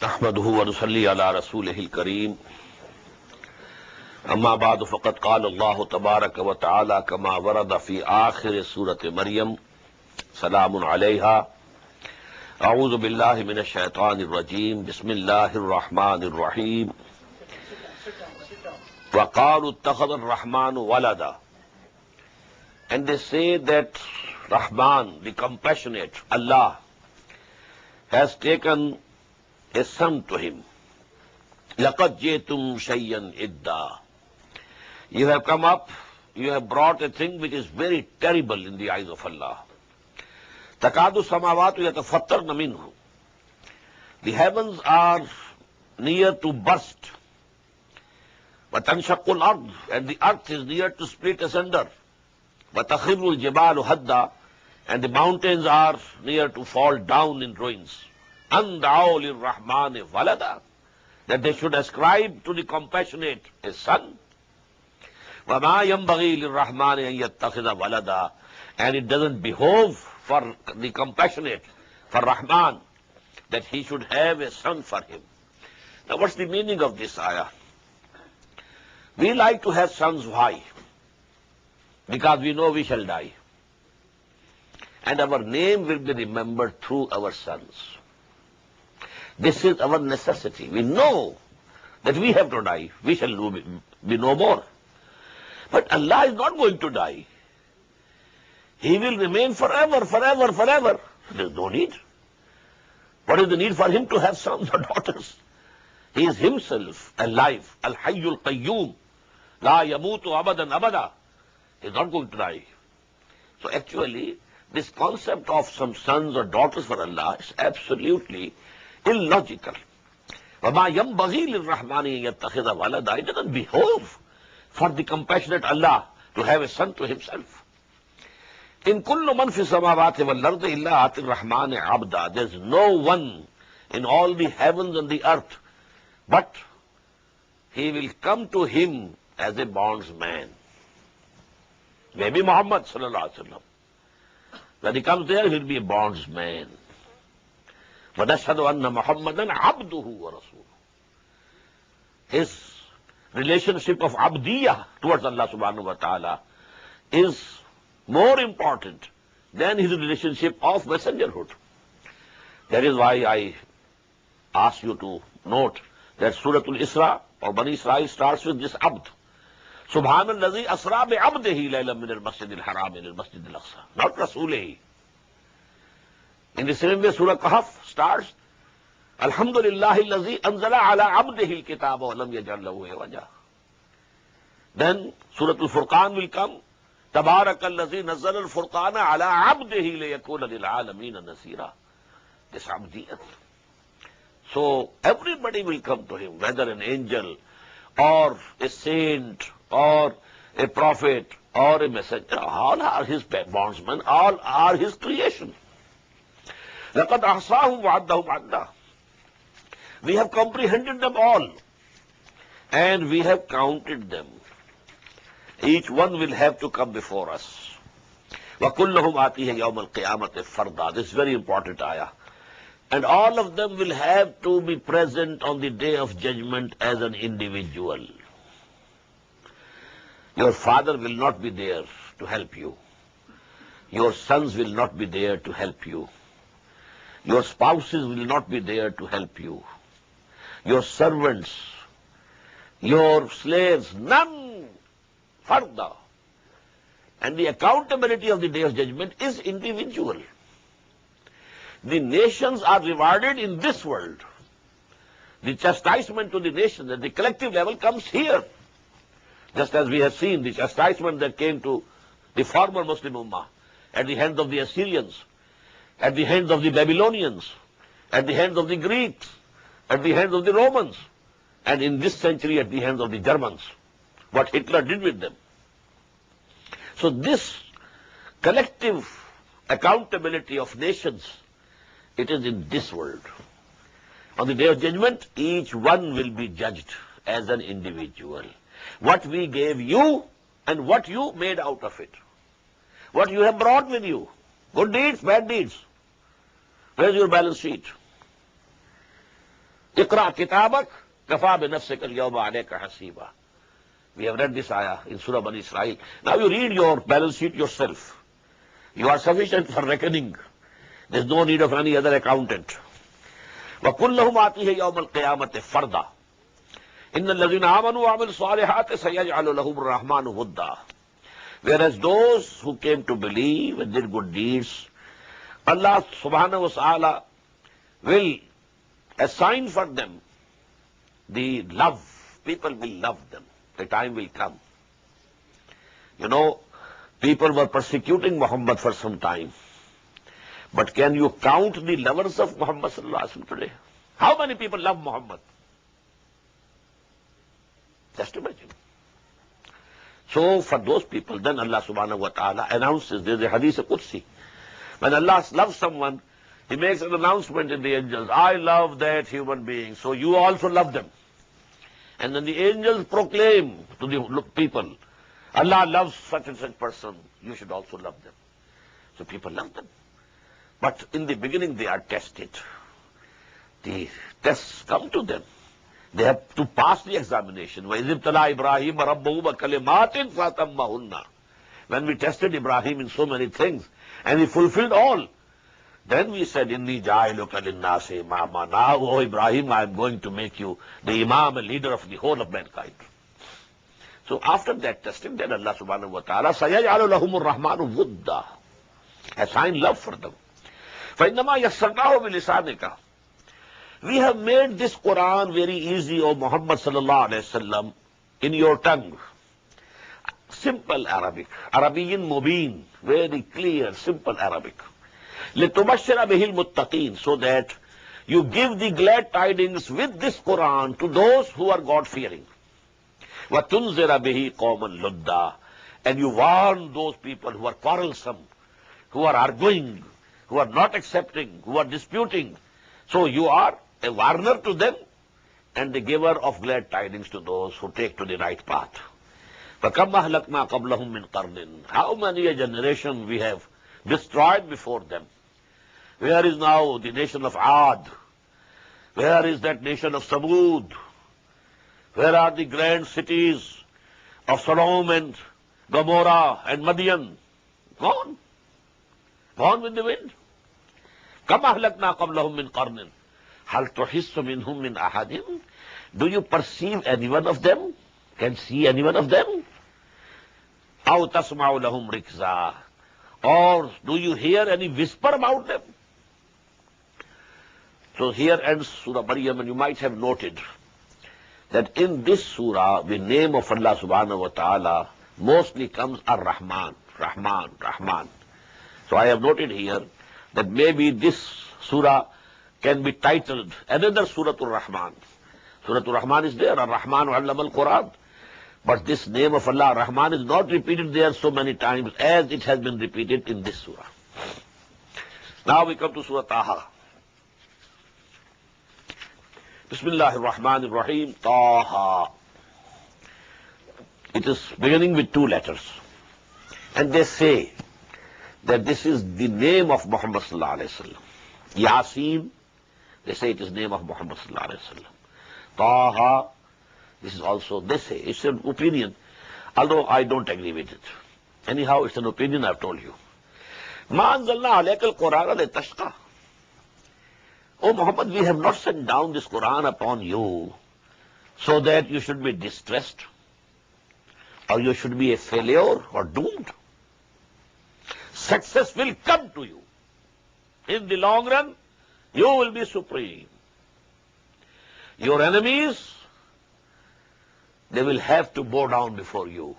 أحمده ونصلي على رسوله الكريم أما بعد فقد قال الله تبارك وتعالى كما ورد في آخر سورة مريم سلام عليها أعوذ بالله من الشيطان الرجيم بسم الله الرحمن الرحيم وقالوا اتخذ الرحمن ولدا. And they say that Rahman, the compassionate Allah, has taken a son to him. لَقَدْ جِئْتُمْ شَيْئًا إِدًّا. You have come up, you have brought a thing which is very terrible in the eyes of Allah. تَكَادُ السَّمَاوَاتُ يَتَفَطَّرْنَ مِنْهُ. The heavens are near to burst. وَتَنْشَقُّ الْأَرْضُ. And the earth is near to split asunder. وَتَخِرُّ الْجِبَالُ هَدًّا. And the mountains are near to fall down in ruins. أَنْ دَعَوْا لِلرَّحْمَنِ وَلَدًا. That they should ascribe to the compassionate a son. وَمَا يَنْبَغِي لِلرَّحْمَنِ أَنْ يَتَّخِذَ وَلَدًا. And it doesn't behove for the compassionate, for Rahman, that he should have a son for him. Now what's the meaning of this ayah? We like to have sons. Why? Because we know we shall die. And our name will be remembered through our sons. This is our necessity. We know that we have to die. We shall be no more. But Allah is not going to die. He will remain forever, forever, forever. There is no need. What is the need for him to have sons or daughters? He is himself alive. Al-Hayyul Qayyum. La yamutu abadan abada. He is not going to die. So actually, this concept of some sons or daughters for Allah is absolutely illogical. وَمَا يَنْبَغِي لِلرَّحْمَنِ يَتَّخِذَ وَلَدًا. It doesn't behove for the compassionate Allah to have a son to himself. In kullu man fi samawati wal ardi illa ati rahmani abda. There's no one in all the heavens and the earth, but he will come to him as a bondsman. Maybe Muhammad sallallahu alaihi wasallam. When he comes there, he'll be a bondsman. وَنَشْهَدُ أَنَّ مُحَمَّدًا عَبْدُهُ وَرَسُولُهُ. His relationship of abdiyah towards Allah subhanahu wa ta'ala is more important than his relationship of messengerhood. That is why I ask you to note that Surah Isra or Bani Israel starts with this abd. Subhanallazi asra bi abdihi laylan min al-masjid al-haram ila al-masjid al-aqsa. Not rasulihi. In the same way, Surah Kahf starts, Alhamdulillahi allazi anzala ala abdihi al-kitaba wa lam yaj'al lahu iwaja. Then Surah Al-Furqan will come, Tabarakallazi nazzala al-furqana ala abdihi liyakuna lil-alamina nasira. This abdiyat. So everybody will come to him, whether an angel or a saint or a prophet or a messenger. All are his bondsmen, all are his creation. لَقَدْ أَحْصَاهُمْ وَعَدَّهُمْ عَدًّا. We have comprehended them all, and we have counted them. Each one will have to come before us. وَكُلُّهُمْ آتِيهِ يَوْمَ الْقِيَامَةِ فَرْدًا. This is very important ayah. And all of them will have to be present on the day of judgment as an individual. Your father will not be there to help you. Your sons will not be there to help you. Your spouses will not be there to help you. Your servants, your slaves, none. Farda. And the accountability of the day of judgment is individual. The nations are rewarded in this world. The chastisement to the nations at the collective level comes here. Just as we have seen the chastisement that came to the former Muslim Ummah at the hands of the Assyrians, at the hands of the Babylonians, at the hands of the Greeks, at the hands of the Romans, and in this century at the hands of the Germans, what Hitler did with them. So this collective accountability of nations, it is in this world. On the day of judgment, each one will be judged as an individual. What we gave you and what you made out of it. What you have brought with you. Good deeds, bad deeds. Where's your balance sheet? Iqra kitabak, kafa bi nafsika al-yawma alayka hasiba. We have read this ayah in Surah Bani Israel. Now you read your balance sheet yourself. You are sufficient for reckoning. There is no need of any other accountant. وَكُلَّهُمْ آتِيهِ يَوْمَ الْقِيَامَةِ فَرْدًا إِنَّ الَّذِينَ آمَنُوا وَعَمِلُوا الصَّالِحَاتِ سَيَجْعَلُ لَهُمُ الرَّحْمَنُ وُدًّا. Whereas those who came to believe and did good deeds, Allah subhanahu wa ta'ala will assign for them the love. People will love them. The time will come. You know, people were persecuting Muhammad for some time. But can you count the lovers of Muhammad sallallahu alaihi wasallam today? How many people love Muhammad? Just imagine. So for those people, then Allah subhanahu wa ta'ala announces, there's a hadith of Qudsi. When Allah loves someone, He makes an announcement in the angels, I love that human being, so you also love them. And then the angels proclaim to the people, Allah loves such and such person, you should also love them. So people love them. But in the beginning they are tested. The tests come to them. They have to pass the examination. وَإِذِ ابْتَلَىٰ إِبْرَاهِيمَ رَبُّهُ بِكَلِمَاتٍ فَأَتَمَّهُنَّ. When we tested Ibrahim in so many things, and he fulfilled all, then we said, إِنِّي جَاعِلُكَ لِلنَّاسِ إِمَامًا. Now, O Ibrahim, I am going to make you the Imam, a leader of the whole of mankind. So after that testing, then Allah subhanahu wa ta'ala سَيَجْعَلُ لَهُمُ الرَّحْمَنُ وُدًّا. Assign love for them. فَإِنَّمَا يَسَّرْنَاهُ بِلِسَانِكَ. We have made this Quran very easy, O Muhammad sallallahu alayhi wasallam, in your tongue. Simple Arabic. Arabiyin mubin. Very clear, simple Arabic. لِتُبَشِّرَ بِهِ الْمُتَّقِينَ. So that you give the glad tidings with this Quran to those who are God-fearing. وَتُنْزِرَ بِهِ قَوْمًا لُدًّا. And you warn those people who are quarrelsome, who are arguing, who are not accepting, who are disputing. So you are a warner to them and the giver of glad tidings to those who take to the right path. فَكَمْ أَهْلَكْنَا قَبْلَهُمْ مِنْ قَرْنٍ. How many a generation we have destroyed before them. Where is now the nation of Ad? Where is that nation of Samud? Where are the grand cities of Sodom and Gomorrah and Madian? Gone. Gone with the wind. كَمْ أَهْلَكْنَا قَبْلَهُمْ مِنْ قَرْنٍ هَلْ تُحِسُّ مِنْهُمْ مِنْ أَحَدٍ. Do you perceive any one of them? Can see any one of them? أَوْ تَسْمَعُ لَهُمْ رِكْزًا. Or do you hear any whisper about them? So here ends Surah Maryam, and you might have noted that in this surah, the name of Allah subhanahu wa ta'ala mostly comes Ar-Rahman, Rahman, Rahman. So I have noted here that maybe this surah can be titled another Suratul Rahman. Suratul Rahman is there, Ar-Rahman Allama al-Quran. But this name of Allah, Rahman, is not repeated there so many times as it has been repeated in this surah. Now we come to Surah Taha. Bismillahir Rahmanir Rahim, Taha. It is beginning with two letters. And they say that this is the name of Muhammad sallallahu alayhi wa sallam. Yasin, they say it is name of Muhammad sallallahu alayhi wa sallam. Taha, this is also, they say, it's an opinion, although I don't agree with it. Anyhow, it's an opinion, I've told you. Ma anzalna alayka al-Qur'ana litashqa. Oh Muhammad, we have not sent down this Quran upon you so that you should be distressed or you should be a failure or doomed. Success will come to you. In the long run, you will be supreme. Your enemies, they will have to bow down before you.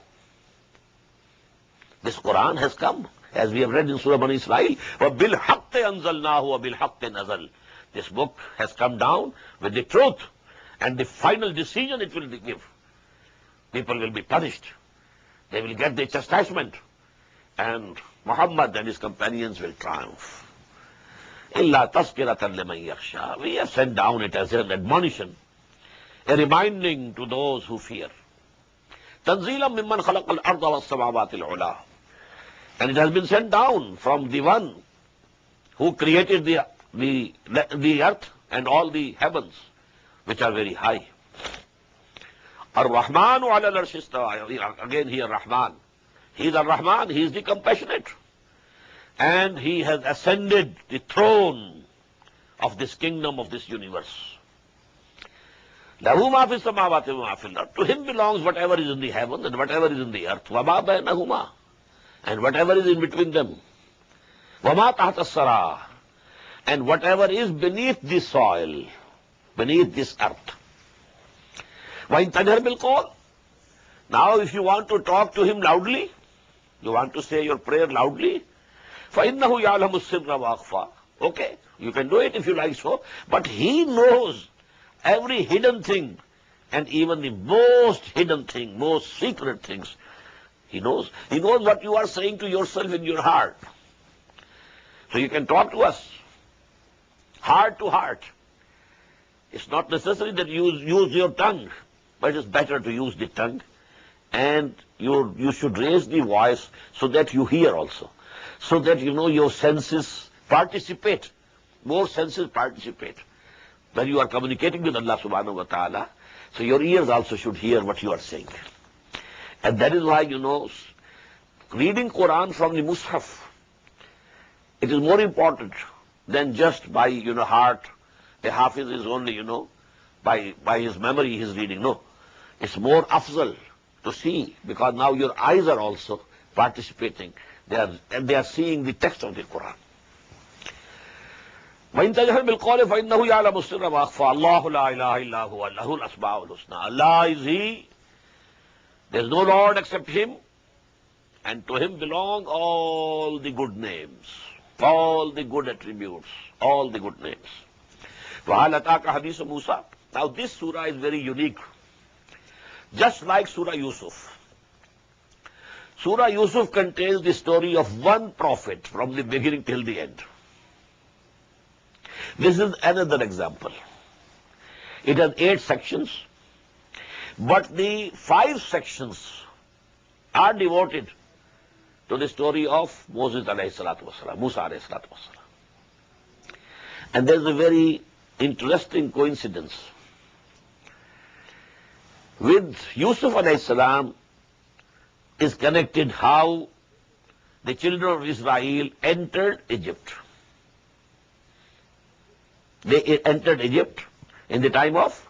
This Quran has come, as we have read in Surah Bani Israel, وَبِالْحَقِّ أَنزَلْنَاهُ وَبِالْحَقِّ نَزَلْ. This book has come down with the truth, and the final decision it will give. People will be punished. They will get their chastisement. And Muhammad and his companions will triumph. إِلَّا تَذْكِرَةً لِمَنْ يَخْشَى. We have sent down it as an admonition, a reminding to those who fear. تَنْزِيلًا مِمَّنْ خَلَقَ الْأَرْضَ وَالسَّمَاوَاتِ الْعُلَى. And it has been sent down from the one who created the earth and all the heavens. which are very high. Ar-Rahmanu ala al-arsh istawa. Again here Rahman. He is Ar-Rahman, he is the compassionate. And he has ascended the throne of this kingdom, of this universe. Lahu ma fis samawati wa ma fil ard. To him belongs whatever is in the heaven and whatever is in the earth. Wa ma bainahuma. And whatever is in between them. Wa ma tahta as-sara. And whatever is beneath the soil, beneath this earth. Wa in tajhar bil qawl. Now if you want to talk to him loudly, you want to say your prayer loudly, فَإِنَّهُ يَعْلَمُ السِّرَّ وَأَخْفَى. Okay, you can do it if you like so, but he knows every hidden thing, and even the most hidden thing, most secret things, he knows. He knows what you are saying to yourself in your heart. So you can talk to us, heart to heart. It's not necessary that you use your tongue, but it's better to use the tongue, and you should raise the voice so that you hear also. So that your senses participate, more senses participate. When you are communicating with Allah subhanahu wa ta'ala, so your ears also should hear what you are saying. And that is why, reading Quran from the Mus'haf, it is more important than just by, heart. A Hafiz is only, by his memory he is reading. No, it's more afzal to see, because now your eyes are also participating. They are seeing the text of the Quran. وَإِن تَجْهَرْ بِالْقَوْلِ فَإِنَّهُ يَعْلَمُ السِّرَّ وَأَخْفَى. اللَّهُ لَا إِلَهَ إِلَّا هُوَ لَهُ الْأَسْمَاءُ الْحُسْنَى. Allah is He. There is no Lord except Him, and to Him belong all the good names, all the good attributes, all the good names. وَهَلْ أَتَاكَ حَدِيثُ مُوسَى. Now this surah is very unique, just like Surah Yusuf. Surah Yusuf contains the story of one prophet from the beginning till the end. This is another example. It has 8 sections, but the 5 sections are devoted to the story of Moses alayhi salatu wasalam, Musa alayhi salatu wasalam. And there is a very interesting coincidence. With Yusuf alayhi salam is connected how the children of Israel entered Egypt. They entered Egypt in the time of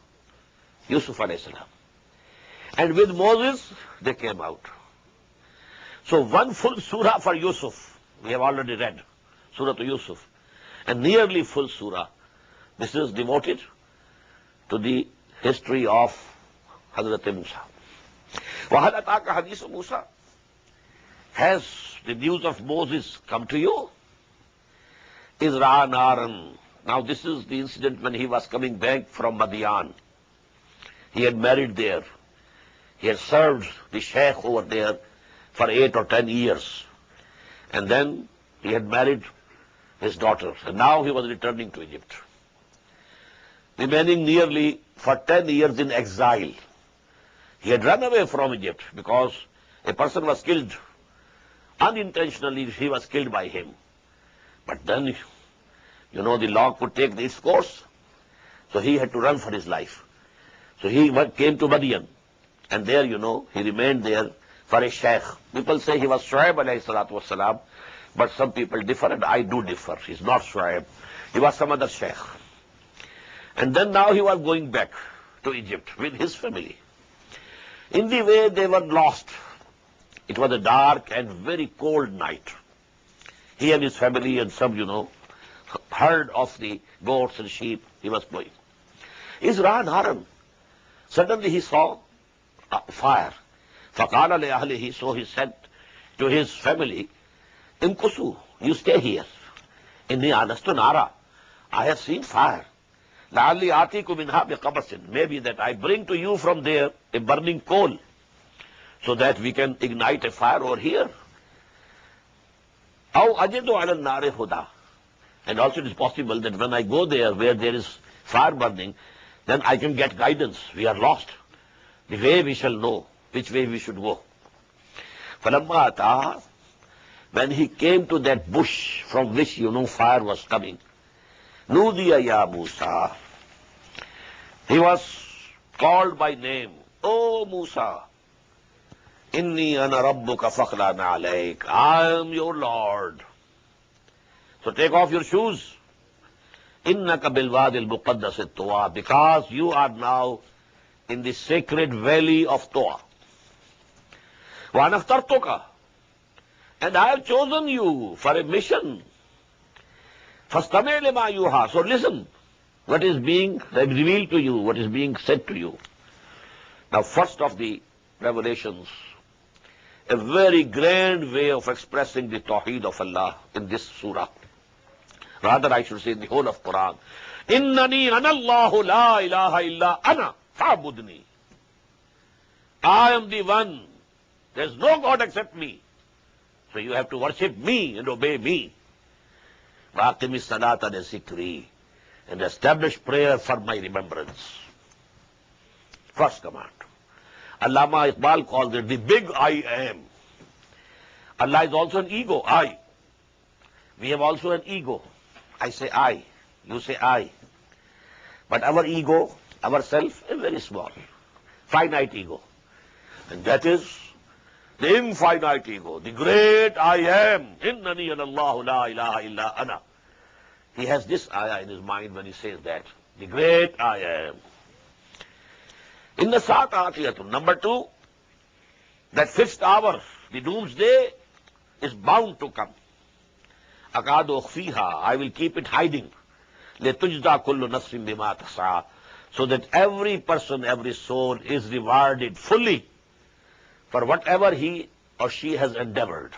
Yusuf alayhi salam. And with Moses, they came out. So one full surah for Yusuf, we have already read, Surah to Yusuf. And nearly full surah, this is devoted to the history of Hazrat Musa. وَهَلْ أَتَاكَ حَدِيثُ مُوسَى. Has the news of Moses come to you? Israr naran. Now this is the incident when he was coming back from Madian. He had married there. He had served the sheikh over there for 8 or 10 years. And then he had married his daughter. And now he was returning to Egypt, remaining nearly for 10 years in exile. He had run away from Egypt because a person was killed. Unintentionally, he was killed by him. But then, the law could take its course. So he had to run for his life. So he came to Madian. And there, he remained there for a sheikh. People say he was Shu'aib alayhi salatu wasalam, but some people differ, and I do differ. He's not Shu'aib. He was some other sheikh. And then now he was going back to Egypt with his family. In the way, they were lost. It was a dark and very cold night. He and his family and some, herd of the goats and sheep, he was going. Israr naran. Suddenly he saw a fire. فَقَالَ لِأَهْلِهِ. So he said to his family, imkusu, you stay here. Inni anastu nara. I have seen fire. لَعَلِّي آتِيكُم مِنْهَا بِقَبَسٍ. Maybe that I bring to you from there a burning coal, so that we can ignite a fire over here. أَوْ أَجِدُ عَلَى النَّارِ هُدَى. And also it is possible that when I go there where there is fire burning, then I can get guidance. We are lost. The way we shall know which way we should go. فَلَمَّا أَتَاهَا. When he came to that bush from which, fire was coming, نُودِيَ يَا مُوسَى. He was called by name. Oh Musa, Inni ana rabbuka fakhlana alayk. I am your Lord. So take off your shoes. Innaka bilwadi al-muqaddas at-Tuwa, because you are now in the sacred valley of Tuwa. Wa ana akhtartuka, and I have chosen you for a mission. Fastami' lima yuha. So listen, what is being revealed to you, what is being said to you. Now, first of the revelations, a very grand way of expressing the Tawheed of Allah in this surah. Rather, I should say in the whole of Quran. Innani ana Allahu la ilaha illa ana fa'budni. I am the one. There is no God except me. So you have to worship me and obey me. Waqimi salata li zikri, and establish prayer for my remembrance. First command. Allama Iqbal calls it the big I am. Allah is also an ego, I. We have also an ego. I say I, you say I. But our ego, ourself, is very small. Finite ego. And that is the infinite ego, the great I am. Innani ana Allahu la ilaha illa ana. He has this ayah in his mind when he says that. The great I am. In the Sa'at Atiyatun, number 2, that fifth hour, the doomsday, is bound to come. Akadu ukhfiha, I will keep it hiding. Letujda kullu nafsin bima tas'a, so that every person, every soul is rewarded fully for whatever he or she has endeavored.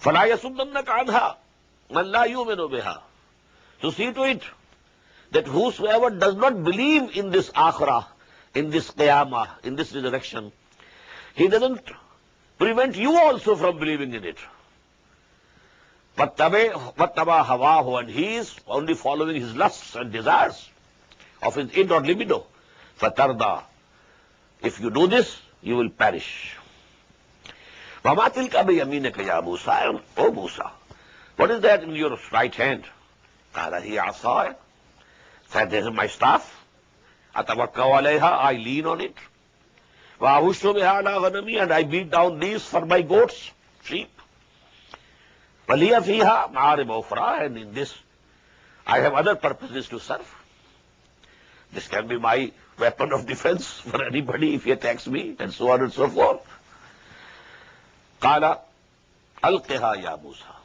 فَلَا يَسُدَّنَّكَ عَنْهَا مَنْ لَا يُؤْمِنُ بِهَا. So see to it that whosoever does not believe in this akhirah, in this qiyamah, in this resurrection, he doesn't prevent you also from believing in it. وَاتَّبَعَ هَوَاهُ, and he is only following his lusts and desires of his id or libido. فَتَرْضَى, if you do this, you will perish. وَمَا تِلْكَ بِيَمِينِكَ يَا مُوسَى, O Musa, what is that in your right hand? قَالَ هِيَ عَصَايَ, said, this is my staff. أَتَوَكَّأُ عَلَيْهَا, I lean on it. وَأَهُشُّ بِهَا عَلَىٰ غَنَمِي, and I beat down these for my goats, sheep. وَلِيَ فِيهَا مَعَارِبُ أُخْرَىٰ, and in this I have other purposes to serve. This can be my weapon of defense for anybody if he attacks me, and so on and so forth. قَالَ أَلْقِهَا يَا مُوسَى.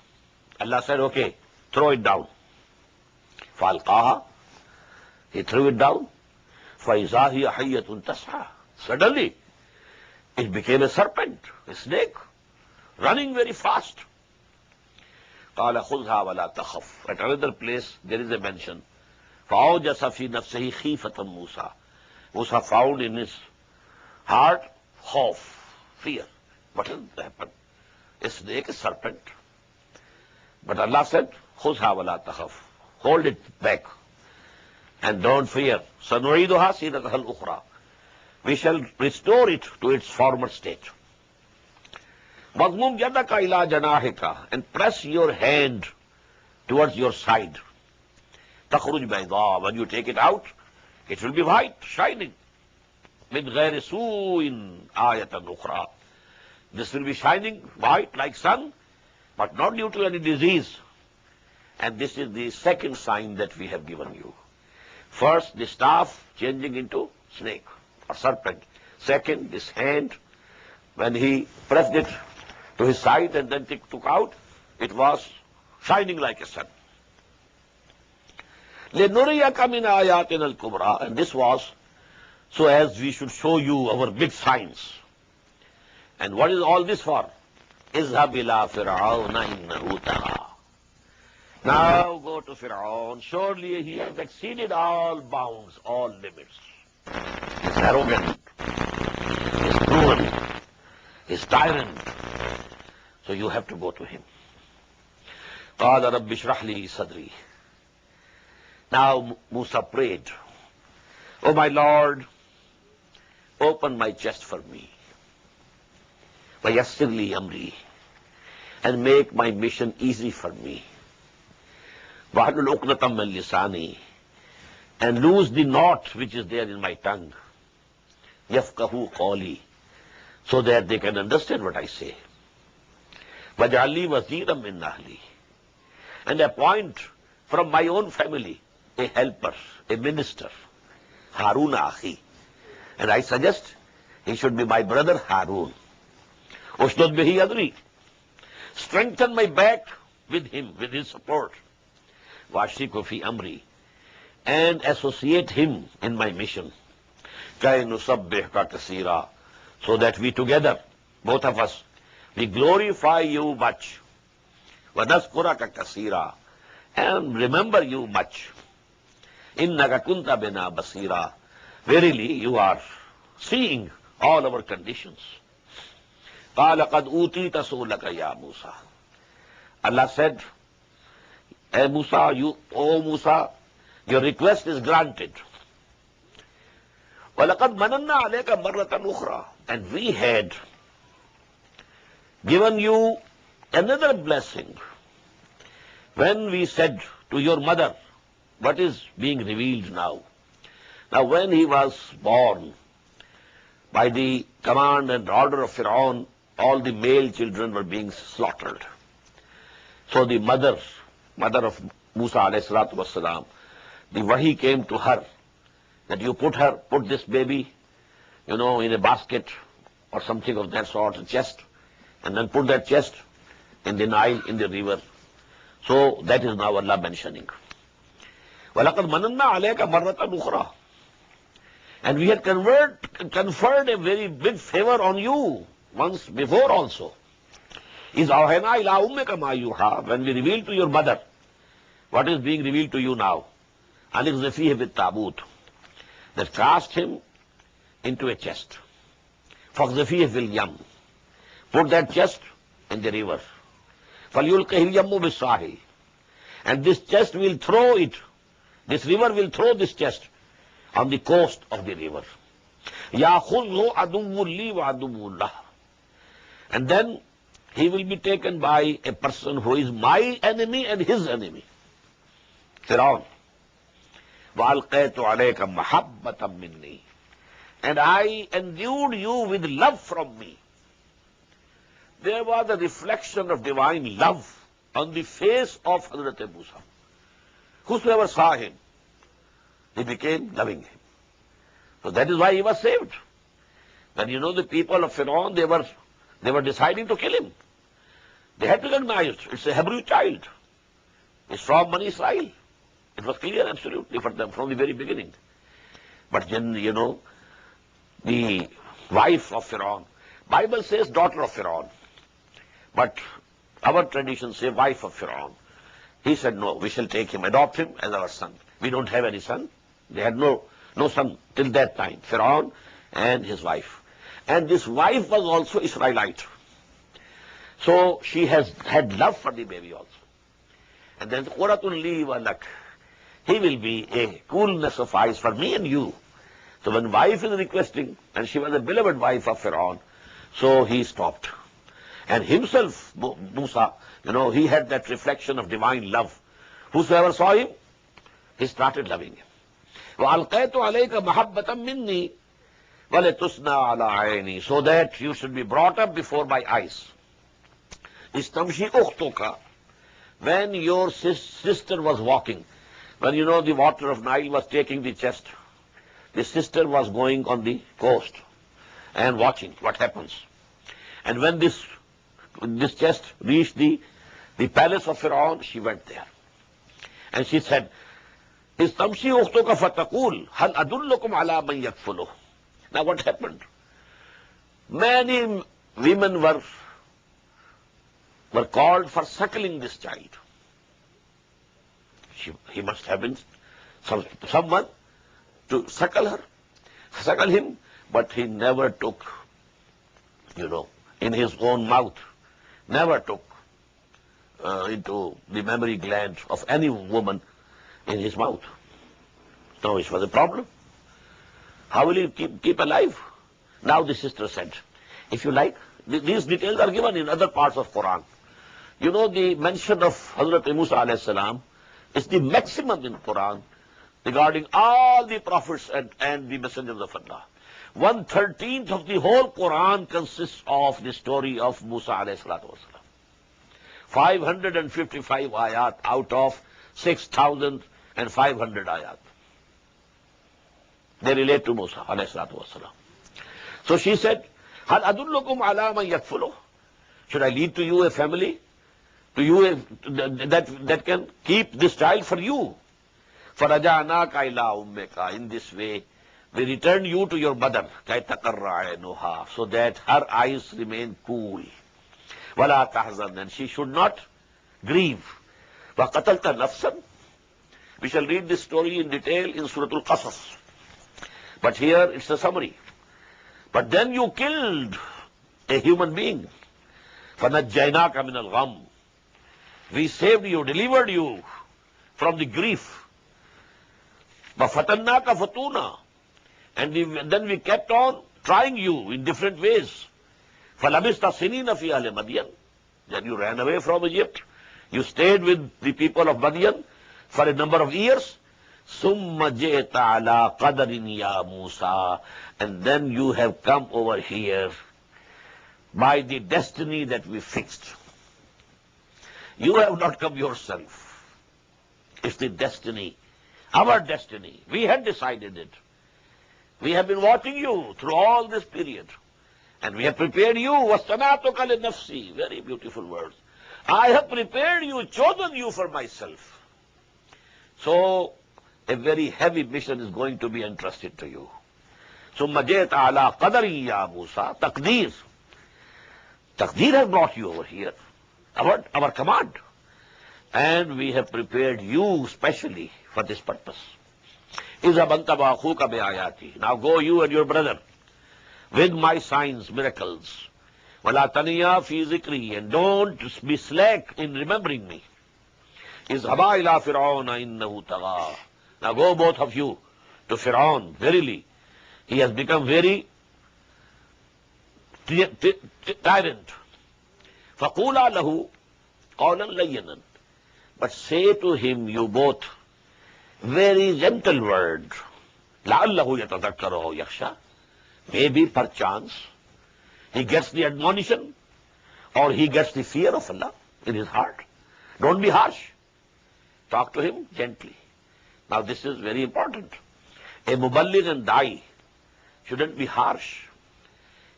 Allah said, okay, throw it down. فَأَلْقَاهَا, he threw it down. فَإِذَا هِيَ حَيَّةٌ تَسْعَىٰ, suddenly it became a serpent, a snake, running very fast. قَالَ خُذْهَا وَلَا تَخَفْ. At another place there is a mention. فَأَوْجَسَ فِي نَفْسِهِ خِيفَةً مُوسَى. Musa found in his heart khawf, fear. What has happened? A snake, a serpent. But Allah said, خُذْهَا وَلَا تَخَفْ. Hold it back and don't fear. سَنُعِيدُهَا سِيرَتَهَا الْأُخْرَى. We shall restore it to its former state. وَضْمُمْ يَدَكَ إِلَىٰ جَنَاحِكَ, and press your hand towards your side. تَخْرُجْ بَيْضَاءَ, when you take it out, it will be white, shining. مِنْ غَيْرِ سُوءٍ آيَةً أُخْرَى. This will be shining white like sun, but not due to any disease. And this is the second sign that we have given you. First, the staff changing into snake or serpent. Second, this hand, when he pressed it to his side and then took out, it was shining like a sun. لِنُرِيَكَ مِنْ آيَاتِنَا الْكُبْرَى, and this was so as we should show you our big signs. And what is all this for? اذهب إلى فرعون إنه طغى. Now go to Fir'aun. Surely he has exceeded all bounds, all limits. He's arrogant, he's cruel, he's tyrant. So you have to go to him. قال رب اشرح لي صدري. Now Musa prayed, oh my Lord, open my chest for me. وَيَسِّرْ لِي أَمْرِي, and make my mission easy for me. وَحْلُلْ عُقْدَةً مِّن لِّسَانِي, and loose the knot which is there in my tongue. Yafqahu qawli, so that they can understand what I say. Waj'alni waziran min ahli, and appoint from my own family a helper, a minister, Harun akhi. And I suggest he should be my brother Harun. Ushdud bihi adri, strengthen my back with him, with his support. Washriku fi amri, and associate him in my mission. Kay nusabbihka kaseera, so that we together, both of us, we glorify you much. Wa nazkuraka kaseera, and remember you much. Innaka kunta bina basira, verily you are seeing all our conditions. Qala qad utita su'laka ya Musa. Allah said, O Musa, your request is granted. وَلَقَدْ مَنَنَّا عَلَيْكَ مَرَّةً أُخْرَى, and we had given you another blessing when we said to your mother, what is being revealed now? Now when he was born, by the command and order of Fir'aun, all the male children were being slaughtered. So the mother of Musa alayhi salatu wassalam, the wahi came to her that you put this baby, in a basket or something of that sort, a chest, and then put that chest in the Nile, in the river. So that is now Allah mentioning. وَلَقَدْ مَنَنَّا عَلَيْكَ مَرَّةً أُخْرَى, and we had conferred a very big favor on you once before also. Is أَوْحَيْنَا إِلَىٰ أُمِّكَ مَا يُوحَىٰ, when we revealed to your mother what is being revealed to you now. أَنِ اقْذِفِيهِ بِالتَّابُوتِ, that cast him into a chest. فَاقْذِفِيهِ فِي الْيَمِّ, put that chest in the river. فَلْيُلْقِهِ الْيَمُّ بِالسَّاحِلِ, and this chest will throw it, this river will throw this chest on the coast of the river. يَأْخُذْهُ عَدُوٌّ لِي وَعَدُوٌّ لَهُ, and then he will be taken by a person who is my enemy and his enemy. Fir'aun. وَأَلْقَيْتُ عَلَيْكَ مَحَبَّةً مِّنِّي, and I endued you with love from me. There was a reflection of divine love on the face of Hazrat Musa. Whosoever saw him, he became loving him. So that is why he was saved. When the people of Fir'aun, they were deciding to kill him. They had recognized it's a Hebrew child. It's from Bani Israel. It was clear absolutely for them from the very beginning. But then, the wife of Fir'aun, Bible says daughter of Fir'aun, but our traditions say wife of Fir'aun. He said, no, we shall take him, adopt him as our son. We don't have any son. They had no son till that time, Fir'aun and his wife. And this wife was also Israelite. So she has had love for the baby also. And then Quratun li wa lak, he will be a coolness of eyes for me and you. So when wife is requesting, and she was a beloved wife of Fir'aun, so he stopped. And himself, Musa, he had that reflection of divine love. Whosoever saw him, he started loving him. وَأَلْقَيْتُ عَلَيْكَ مَحَبَّةً مِّنِّي وَلَتُسْنَى عَلَىٰ عَيْنِي, so that you should be brought up before my eyes. إِسْتَمْشِي أُخْتُكَ, when your sister was walking, when the water of Nile was taking the chest, the sister was going on the coast and watching what happens. And when this chest reached the palace of Fir'aun, she went there. And she said, إِسْتَمْشِي أُخْتُكَ فَتَقُولُ هَلْ أَدُلُّكُمْ عَلَىٰ مَنْ يَكْفُلُهُ. Now what happened? Many women were called for suckling this child. He must have been someone to suckle him, but he never took, in his own mouth, never took into the mammary gland of any woman in his mouth. So it was a problem. How will he keep alive? Now the sister said, if you like, these details are given in other parts of Quran. The mention of Hazrat Musa alayhi salam is the maximum in Quran regarding all the prophets and the messengers of Allah. 1/13 of the whole Quran consists of the story of Musa alayhi salatu wasalam. 555 ayat out of 6,500 ayat. They relate to Musa alayhi salatu wasalam. So she said, Hal adullukum ala man yakfuluh? Should I lead to you a family? To you that can keep this child for you? فَرَجَعْنَاكَ إِلَىٰ أُمِّكَ. In this way, we return you to your mother, كَيْ تَقَرَّ عَيْنُهَا, so that her eyes remain cool. وَلَا تَحْزَنْ, and she should not grieve. وَقَتَلْتَ نَفْسًا. We shall read this story in detail in Surah Al-Qasas. But here it's a summary. But then you killed a human being. فَنَجَّيْنَاكَ مِنَ الْغَمِّ. We saved you, delivered you from the grief. وَفَتَنَّاكَ فَتُونَا. And then we kept on trying you in different ways. فَلَبِثْتَ سِنِينَ فِي أَهْلِ مَدْيَنَ. Then you ran away from Egypt. You stayed with the people of Madian for a number of years. ثُمَّ جِئْتَ عَلَىٰ قَدَرٍ يَا مُوسَىٰ. And then you have come over here by the destiny that we fixed. You have not come yourself. It's the destiny, our destiny. We had decided it. We have been watching you through all this period. And we have prepared you. وَاسْتَنَعْتُكَ لِنَفْسِي. Very beautiful words. I have prepared you, chosen you for myself. So, a very heavy mission is going to be entrusted to you. ثُمَّ جِئْتَ عَلَىٰ قَدَرٍ يَا مُوسَىٰ. Taqdeer. Taqdeer has brought you over here. Our command. And we have prepared you specially for this purpose. إِذْهَبْ أَنْتَ وَأَخُوكَ بِآيَاتِي. Now go you and your brother with my signs, miracles. وَلَا تَنِيَا فِي ذِكْرِي. And don't be slack in remembering me. إِذْهَبَا إِلَىٰ فِرْعَوْنَ إِنَّهُ طَغَىٰ. Now go both of you to Fir'aun. Verily, he has become very tyrant. فَقُولَا لَهُ قَوْلًا لَيِّنًا. But say to him, you both, very gentle word. لَعَلَّهُ يَتَذَكَّرُ أَوْ يَخْشَىٰ. Maybe, perchance, he gets the admonition or he gets the fear of Allah in his heart. Don't be harsh. Talk to him gently. Now this is very important. A muballigh and da'i shouldn't be harsh.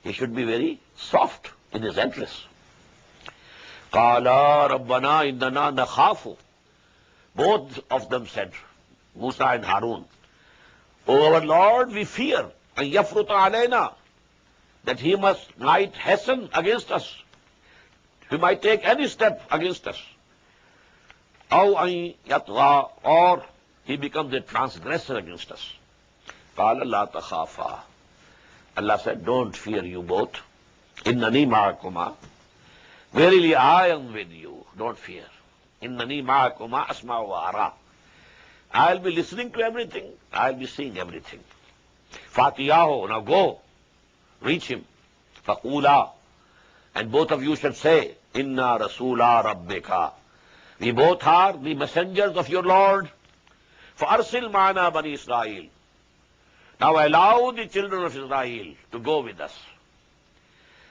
He should be very soft in his address. قَالَا رَبَّنَا إِنَّنَا نَخَافُ. Both of them said, Musa and Harun, O our Lord, we fear, أَن يَفْرُطَ عَلَيْنَا, that he might hasten against us. He might take any step against us. أَوْ أَن يَطْغَى, or he becomes a transgressor against us. قَالَ لَا تَخَافَا. Allah said, don't fear you both. إِنَّنِي مَعَكُمَا. Verily I am with you. Don't fear. إِنَّنِي مَعَكُمَا أَسْمَعُ وَأَرَى. I'll be listening to everything. I'll be seeing everything. فَاتِيَاهُ. Now go. Reach him. فَقُولَا. And both of you should say, إِنَّا رَسُولَا رَبِّكَ. We both are the messengers of your Lord. فَأَرْسِلْ مَعَنَا بَنِي إِسْرَائِيل. Now allow the children of Israel to go with us.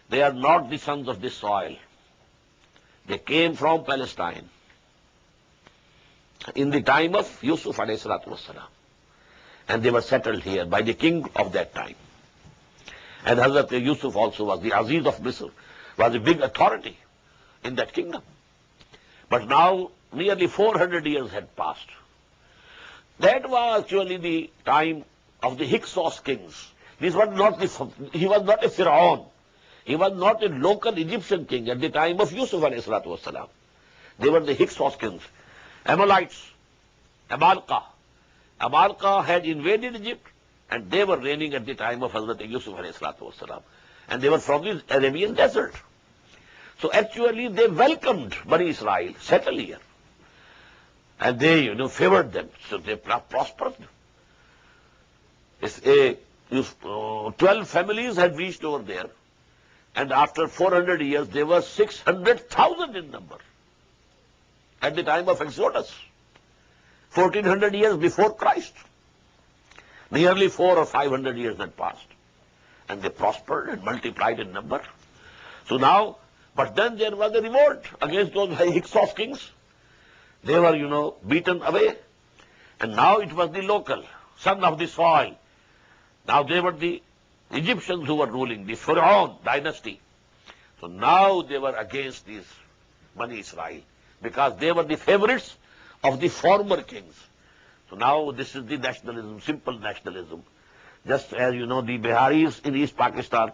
They are not the sons of this soil. They came from Palestine in the time of Yusuf alayhi salatu wasalam. And they were settled here by the king of that time. And Hazrat Yusuf also was the Aziz of Misr, was a big authority in that kingdom. But now nearly 400 years had passed. That was actually the time of the Hyksos kings. He was not a Fir'aun. He was not a local Egyptian king at the time of Yusuf alayhi salatu wasalam. They were the Hyksos kings. Amalekites, Amalqa. Amalqa had invaded Egypt and they were reigning at the time of Hazrat Yusuf alayhi salatu wasalam. And they were from the Arabian desert. So actually they welcomed Bani Israel, settled here. And they, favored them. So they prospered. 12 families had reached over there. And after 400 years, they were 600,000 in number at the time of Exodus. 1400 years before Christ. Nearly 400 or 500 years had passed. And they prospered and multiplied in number. So now, but then there was a revolt against those Hyksos kings. They were, beaten away. And now it was the local, son of the soil. Now they were the Egyptians who were ruling, the Pharaoh dynasty. So now they were against these Bani Israel because they were the favorites of the former kings. So now this is the nationalism, simple nationalism. Just as the Biharis in East Pakistan,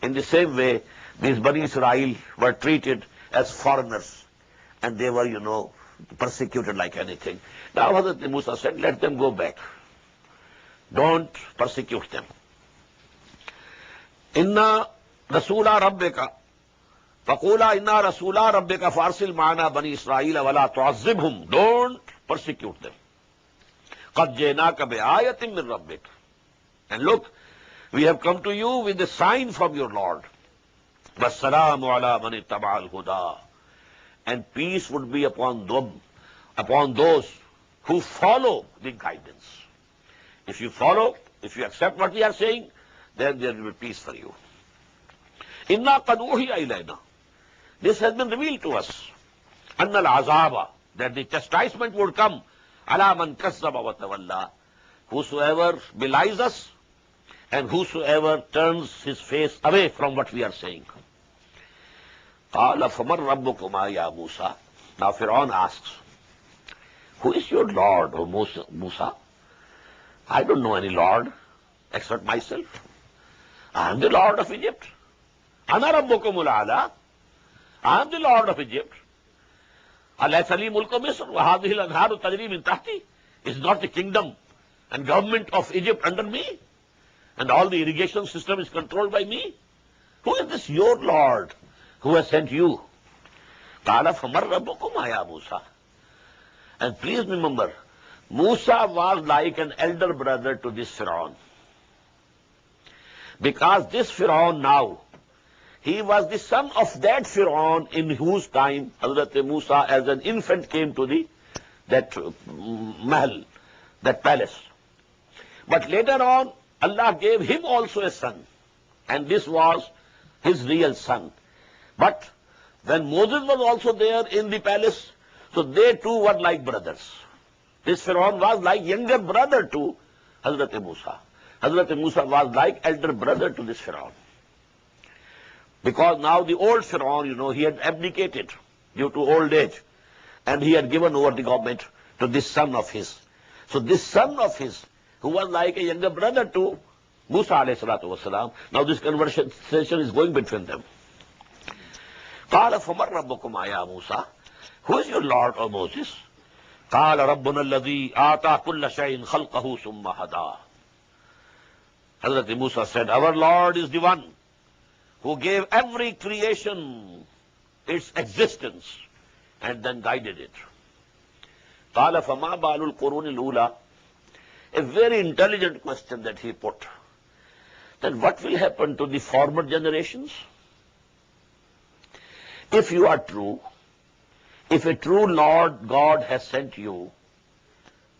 in the same way, these Bani Israel were treated as foreigners and they were, persecuted like anything. Now Hazrat Musa said, let them go back. Don't persecute them. Inna Rasula Rabbika Faqula inna Rasula Rabbika farsil ma'ana Bani Israel wala tu'azzibhum. Don't persecute them. Qad jaynaka bi'ayatin min Rabbik. And look, we have come to you with a sign from your Lord. Wassalamu ala man ittaba'al huda. And peace would be upon them, upon those who follow the guidance. If you follow, if you accept what we are saying, then there will be peace for you. Inna qad uhiya ilayna. This has been revealed to us. Anna al-azaba, that the chastisement would come. Ala man kazzaba wa tawalla. Whosoever belies us and whosoever turns his face away from what we are saying. Qala faman rabbukuma ya Musa. Now Pharaoh asks, who is your Lord, O Musa? I don't know any Lord except myself. I am the Lord of Egypt. Ana rabbukumul a'la. I am the Lord of Egypt. Alaysa li mulku Misr wa hadhihi al-anharu tajri min tahti. Is not the kingdom and government of Egypt under me? And all the irrigation system is controlled by me? Who is this your Lord who has sent you? Qala faman rabbukuma ya Musa. And please remember, Musa was like an elder brother to this Pharaoh. Because this Pharaoh now, he was the son of that Pharaoh in whose time Hazrat Musa as an infant came to that mahal, that palace. But later on, Allah gave him also a son. And this was his real son. But when Moses was also there in the palace, so they too were like brothers. This Pharaoh was like younger brother to Hazrat Musa. Hazrat Musa was like elder brother to this Pharaoh. Because now the old Pharaoh, he had abdicated due to old age. And he had given over the government to this son of his. So this son of his, who was like a younger brother to Musa alayhi salatu wasalam, now this conversation is going between them. Qala faman rabbukuma ya Musa. Who is your Lord, O Moses? Qala rabbuna alladhi ata kulla shay'in khalqahu summa hada. Hazrat Musa said, our Lord is the one who gave every creation its existence and then guided it. Qala fama balul qurunil ula. A very intelligent question that he put. Then what will happen to the former generations? If you are true, if a true Lord God has sent you,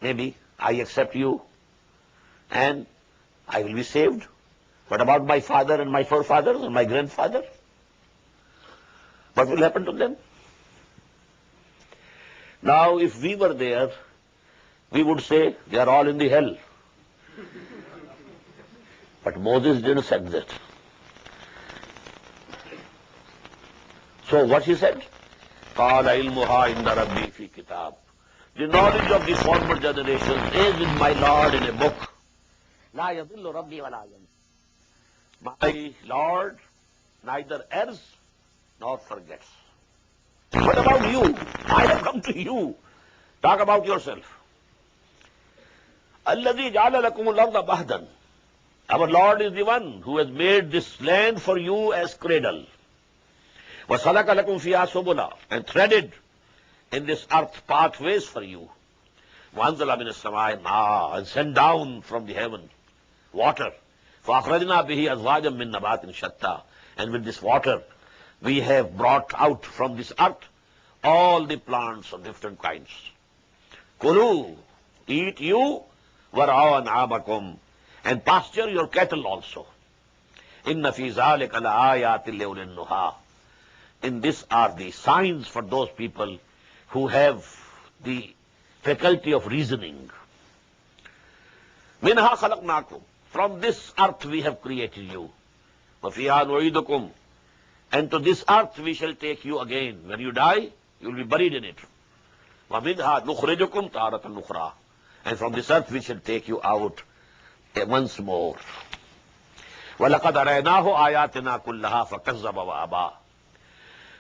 maybe I accept you and I will be saved. What about my father and my forefathers and my grandfather? What will happen to them? Now, if we were there, we would say they are all in the hell. But Moses didn't say that. So what he said? قَالَ عِلْمُهَا عِنْدَ رَبِّي فِي كِتَابٍ. The knowledge of the former generations is with my Lord in a book. لَا يَضِلُّ رَبِّي وَلَا يَنْسَى. My Lord neither errs nor forgets. What about you? I have come to you. Talk about yourself. الَّذِي جَعَلَ لَكُمُ الْأَرْضَ مَهْدًا. Our Lord is the one who has made this land for you as cradle. وَسَلَكَ لَكُمْ فِيهَا سُبُلًا. And threaded in this earth pathways for you. وَأَنزَلَ مِنَ السَّمَاءِ مَاءً. And sent down from the heaven water. فَأَخْرَجْنَا بِهِ أَزْوَاجًا مِّن نَبَاتٍ شَتَّى. And with this water, we have brought out from this earth all the plants of different kinds. Kulu, eat you, wara'u an'amakum, and pasture your cattle also. Inna fi zalika la'ayatin liulil nuha. In this are the signs for those people who have the faculty of reasoning. Minha khalaqnakum. From this earth we have created you. Wa fiha nu'idukum. And to this earth we shall take you again. When you die, you will be buried in it. Wa minha nukhrijukum taratan ukhra. And from this earth we shall take you out once more. وَلَقَدْ أَرَيْنَاهُ آيَاتِنَا كُلَّهَا فَكَذَّبَ وَأَبَى.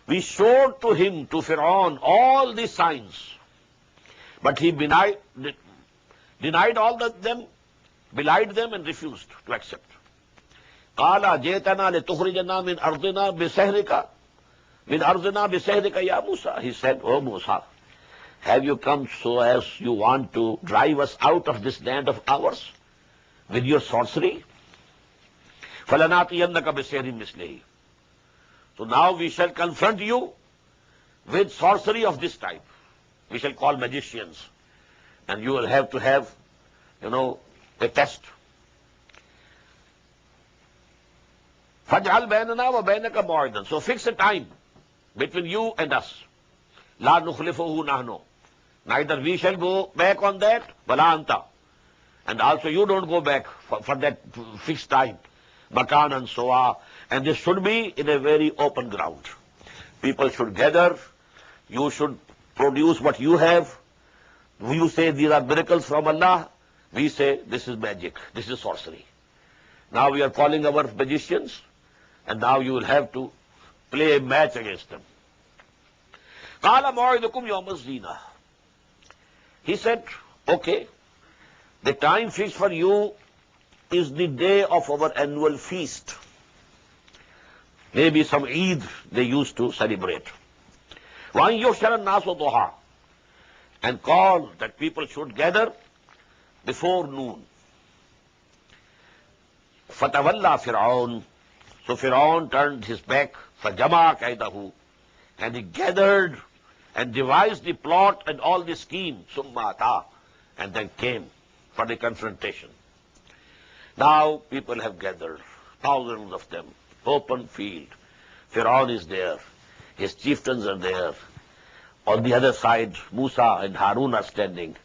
We showed to him, to Fir'aun, all the signs. But he denied all of them, belied them and refused to accept. قَالَ جِئْتَنَا لِتُخْرِجَنَا مِنْ أَرْضِنَا بِسِحْرِكَ يَا مُوسَى. He said, "O Musa, have you come so as you want to drive us out of this land of ours with your sorcery? فَلَنَأْتِيَنَّكَ بِسِحْرٍ مِثْلِهِ." So now we shall confront you with sorcery of this type. We shall call magicians. And you will have to have, a test. فَاجْعَلْ بَيْنَنَا وَبَيْنَكَ مَوْعِدًا. So fix a time between you and us. لَا نُخْلِفُهُ نَحْنُ. Neither we shall go back on that, وَلَا أَنْتَ. And also you don't go back for that fixed time. Makan and so on. And this should be in a very open ground. People should gather. You should produce what you have. You say these are miracles from Allah. We say this is magic. This is sorcery. Now we are calling our magicians. And now you will have to play a match against them. قَالَ مَوْعِدُكُمْ يَوْمَ الزِّينَةِ. He said, okay, the time fixed for you is the day of our annual feast. Maybe some Eid they used to celebrate. وَأَنْ يُحْشَرَ النَّاسُ ضُحًى. And call that people should gather before noon. فَتَوَلَّى فِرْعَوْنُ. So Fir'aun turned his back, فَجَمَعَ كَيْدَهُ. And he gathered and devised the plot and all the scheme, ثُمَّ أَتَى. And then came for the confrontation. Now people have gathered, thousands of them, open field. Fir'aun is there, his chieftains are there. On the other side, Musa and Harun are standing.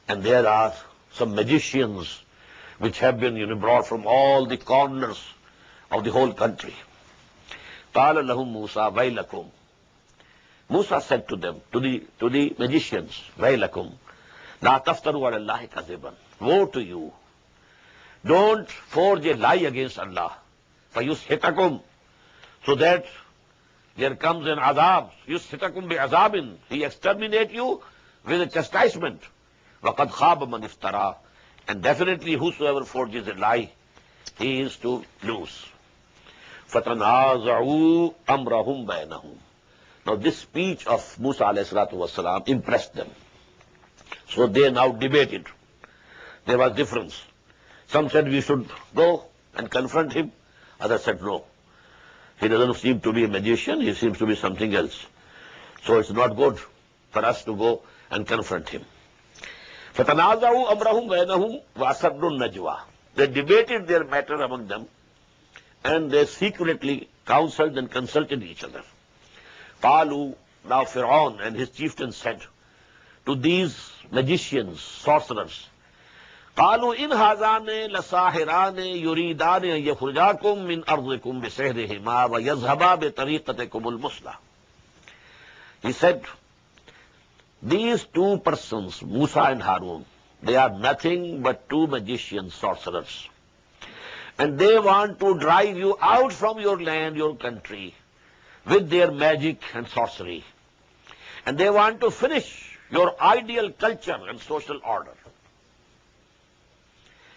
And there are some magicians which have been brought from all the corners of the whole country. قَالَ لَهُمْ مُوسَى وَيْلَكُمْ. Musa said to them, to the magicians, وَيْلَكُمْ لَا تَفْتَرُوا عَلَى اللَّهِ كَذِبًا. Woe to you. Don't forge a lie against Allah. فَيُسْحِتَكُمْ. So that there comes an azab. يُسْحِتَكُمْ بِعَذَابٍ. He exterminate you with a chastisement. وَقَدْ خَابَ مَنْ افْتَرَى. And definitely whosoever forges a lie, he is to lose. فَتَنَازَعُوا أَمْرَهُمْ بَيْنَهُمْ. Now this speech of Musa ﷺ impressed them. So they now debated. There was difference. Some said we should go and confront him. Others said no. He doesn't seem to be a magician. He seems to be something else. So it's not good for us to go and confront him. فَتَنَازَعُوا أَمْرَهُمْ بَيْنَهُمْ وَأَسَرُّوا النَّجْوَى. They debated their matter among them and they secretly counseled and consulted each other. قَالُوا. Now Fir'aun and his chieftains said to these magicians, sorcerers, قالوا إن هذان لساحران يريدان أن يخرجاكم من أرضكم بسحرهما ويذهبا بطريقتكم المثلى. He said, these two persons, Musa and Harun, they are nothing but two magicians, sorcerers. And they want to drive you out from your land, your country, with their magic and sorcery. And they want to finish your ideal culture and social order.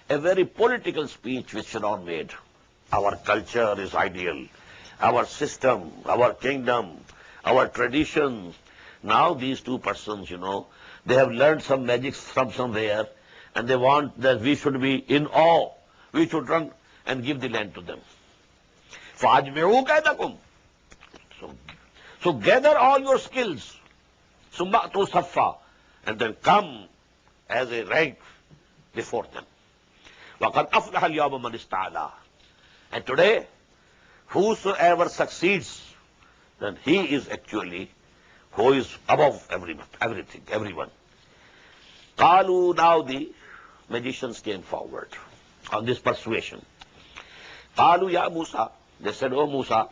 A very political speech which Fir'aun made. Our culture is ideal. Our system, our kingdom, our traditions. Now these two persons, they have learned some magic from somewhere and they want that we should be in awe. We should run and give the land to them. فَأَجْمِعُوا كَيْدَكُمْ. So gather all your skills. ثُمَّ أْتُوا صَفًّا. and then come as a rank before them. وَقَدْ أَفْلَحَ الْيَوْمَ مَنِ اسْتَعْلَىٰ. And today, whosoever succeeds, then he is actually who is above everything, everyone. قَالُوا. Now the magicians came forward on this persuasion. قَالُوا يَا Musa. They said, O Musa,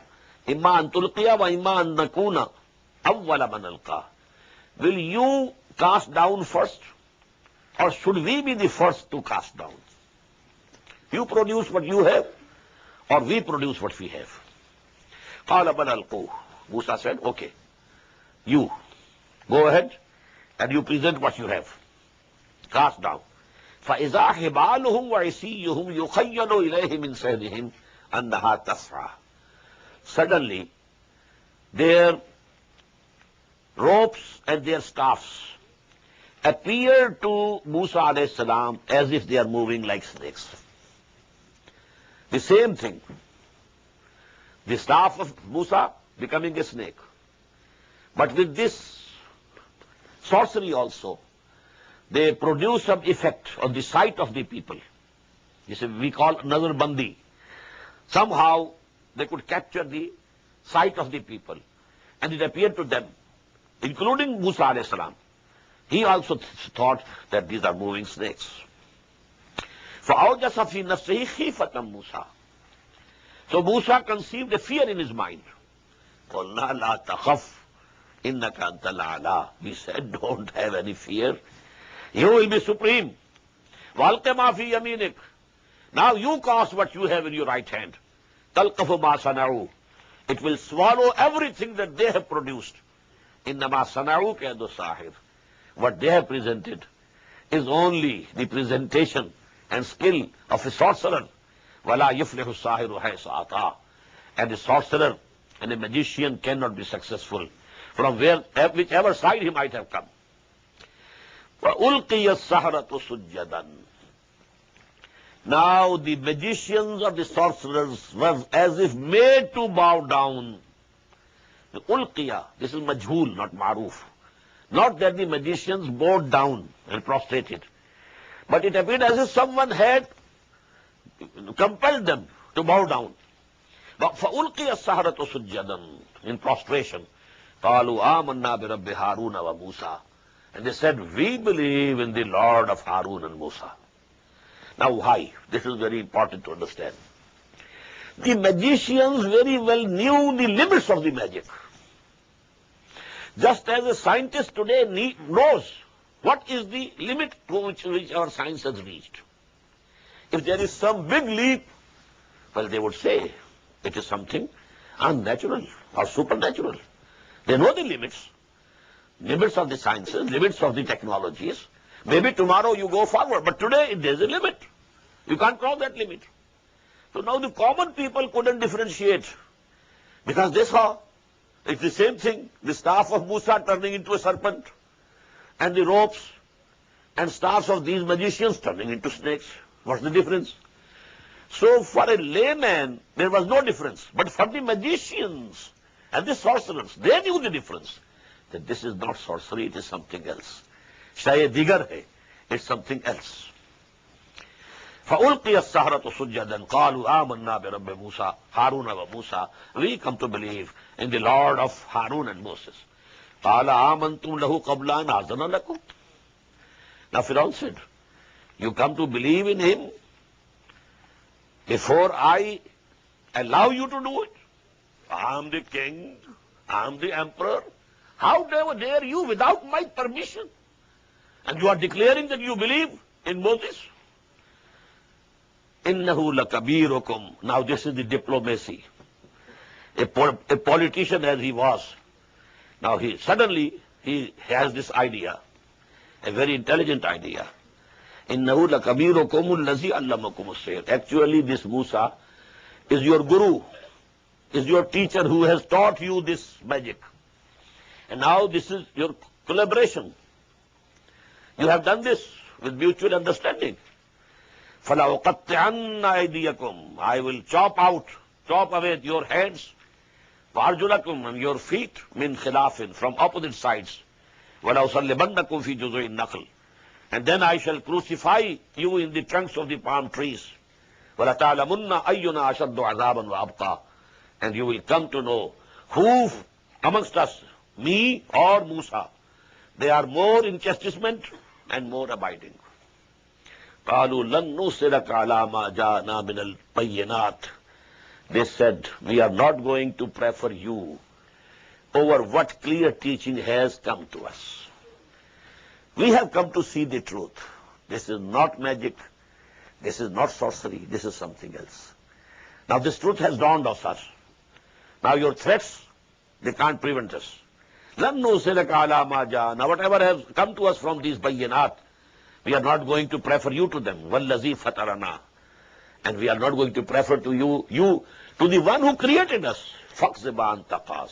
إِمَّا أَن تُلْقِيَ وَإِمَّا أَن نَكُونَ أَوَّلَ مَنْ أَلْقَىٰ. Will you cast down first, or should we be the first to cast down? You produce what you have, or we produce what we have. قَالَ بَلْ أَلْقُوهُ. Musa said, okay, you go ahead and you present what you have. Cast down. فَإِذَا حِبَالُهُمْ وَعِصِيُّهُمْ يُخَيَّلُ إِلَيْهِ مِنْ سَيْرِهِمْ أَنَّهَا تَسْعَىٰ. Suddenly, their ropes and their staffs appear to Musa alayhi salam as if they are moving like snakes. The same thing. The staff of Musa becoming a snake. But with this sorcery also, they produce some effect on the sight of the people. This is we call nazar bandi. Somehow they could capture the sight of the people, and it appeared to them, including Musa alayhi salam. He also thought that these are moving snakes. فَأَوْجَسَ فِي نَفْسِهِ خِيفَةً مُوسَى. So Musa conceived a fear in his mind. قُلْنَا لَا تَخَفْ إِنَّكَ أَنْتَ الْأَعْلَىٰ. We said, don't have any fear. You will be supreme. وَأَلْقِ مَا فِي يَمِينِكَ. Now you cast what you have in your right hand. تَلْقَفُ مَا صَنَعُوا. It will swallow everything that they have produced. إِنَّمَا صَنَعُوا كَيْدُ السَّاحِرِ. What they have presented is only the presentation and skill of a sorcerer. وَلَا يُفْلِحُ السَّاحِرُ حَيْثُ أَتَىٰ. And a sorcerer and a magician cannot be successful from whichever side he might have come. وَأُلْقِيَ السَّحَرَةُ سُجَّدًا. Now the magicians or the sorcerers were as if made to bow down. The ulqiya, this is majhul, not ma'ruf. Not that the magicians bowed down and prostrated, but it appeared as if someone had compelled them to bow down. فَأُلْقِيَ السَّحَرَةُ سُجَّدًا. In prostration. قَالُوا آمَنَّا بِرَبِّ هَارُونَ وَمُوسَى. And they said, we believe in the Lord of Harun and Musa. Now why? This is very important to understand. The magicians very well knew the limits of the magic. Just as a scientist today knows what is the limit to which our science has reached. If there is some big leap, well, they would say it is something unnatural or supernatural. They know the limits of the sciences, limits of the technologies. Maybe tomorrow you go forward, but today there is a limit. You can't cross that limit. So now the common people couldn't differentiate, because they saw it's the same thing, the staff of Musa turning into a serpent, and the ropes and staffs of these magicians turning into snakes. What's the difference? So for a layman, there was no difference. But for the magicians and the sorcerers, they knew the difference. That this is not sorcery, it is something else. Shaye digar hai, it's something else. فَأُلْقِيَ السَّحَرَةُ سُجَّدًا قَالُوا آمَنَّا بِرَبِّ مُوسَى هَارُونَ وَمُوسَى. We come to believe in the Lord of Harun and Moses. قَالَ آمَنْتُمْ لَهُ قَبْلَ أَنْ آذَنَ لَكُمْ. Now Pharaoh said, you come to believe in him before I allow you to do it? I am the king, I am the emperor. How dare you without my permission? And you are declaring that you believe in Moses? إِنَّهُ لَكَبِيرُكُمْ. Now this is the diplomacy. A politician as he was, now he has this idea, a very intelligent idea. إِنَّهُ لَكَبِيرُكُمُ الَّذِي عَلَّمَكُمُ السِّحْرَ. Actually this Musa is your guru, is your teacher who has taught you this magic. And now this is your collaboration. You have done this with mutual understanding. فَلَأُقَطِّعَنَّ أَيْدِيَكُمْ. I will chop away your hands, وَأَرْجُلَكُمْ, and your feet, مِنْ خِلَافٍ, from opposite sides, وَلَأُصَلِّبَنَّكُمْ فِي جُذُوعِ النَّخْلِ. And then I shall crucify you in the trunks of the palm trees. وَلَتَعْلَمُنَّ أَيُّنَا أَشَدُّ عَذَابًا وَأَبْقَى. And you will come to know who amongst us, me or Musa, they are more in chastisement and more abiding. قَالُوا لَن نُّرْسِلَكَ عَلَىٰ مَا جَاءَنَا مِنَ الْبَيِّنَاتِ. They said, we are not going to prefer you over what clear teaching has come to us. We have come to see the truth. This is not magic. This is not sorcery. This is something else. Now this truth has dawned on us. Now your threats, they can't prevent us. لَن نُّرْسِلَكَ عَلَىٰ مَا جَاءَنَا. Whatever has come to us from these bayyinat, we are not going to prefer you to them. وَالَّذِي فَتَرَنَا. And we are not going to prefer to you to the one who created us. فَقْزِبَ عَنْ تَقَاسِ.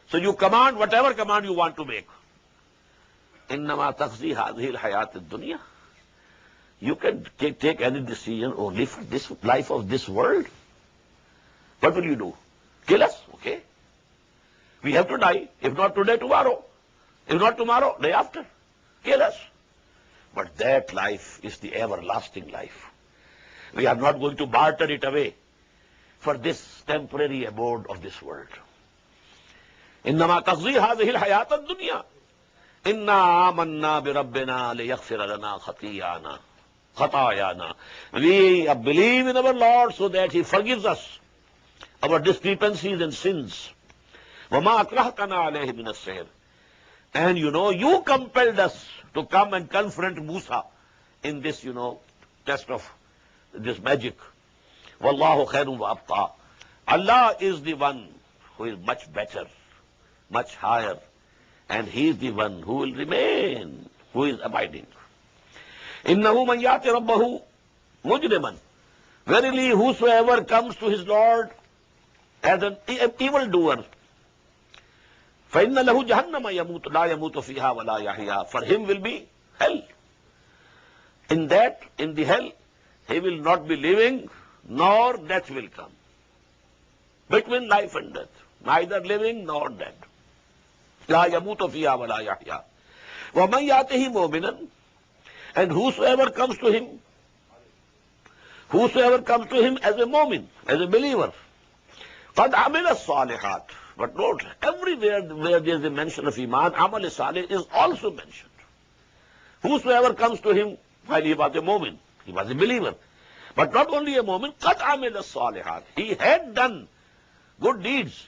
So you command whatever command you want to make. إِنَّمَا تَقْضِي هَذِهِ الْحَيَاةِ الدُّنْيَا. You can take any decision only for this life of this world. What will you do? Kill us? Okay. We have to die. If not today, tomorrow. If not tomorrow, day after. Kill us. But that life is the everlasting life. We are not going to barter it away for this temporary abode of this world. إِنَّمَا تَقْضِي هَذِهِ الْحَيَاةَ الدُّنْيَا. إِنَّا آمَنَّا بِرَبِّنَا لِيَغْفِرَ لَنَا خَطَايَانَا. We believe in our Lord so that He forgives us our discrepancies and sins. وَمَا أَكْرَهْتَنَا عَلَيْهِ مِنَ السِّحْرِ. And you compelled us to come and confront Musa in this, test of this magic. وَاللَّهُ خَيْرٌ وَأَبْقَى. Allah is the one who is much better, much higher, and He is the one who will remain, who is abiding. إِنَّهُ مَنْ يَأْتِ رَبَّهُ مُجْرِمًا. Verily, whosoever comes to his Lord as an evildoer, فَإِنَّ لَهُ جَهَنَّمَ يَمُوتُ لَا يَمُوتُ فِيهَا وَلَا يَحْيَا. For him will be hell. In the hell, he will not be living, nor death will come. Between life and death, neither living nor dead. لَا يَمُوتُ فِيهَا وَلَا يَحْيَا. وَمَنْ يَأْتِهِ مُؤْمِنًا. And whosoever comes to him as a mu'min, as a believer, قَدْ عَمِلَ الصَّالِحَاتِ. But note, everywhere where there is a mention of Iman, Amal Salih is also mentioned. Whosoever comes to him while he was a mu'min, he was a believer. But not only a mu'min, قَدْ عَمِلَ الصَّالِحَاتِ. He had done good deeds.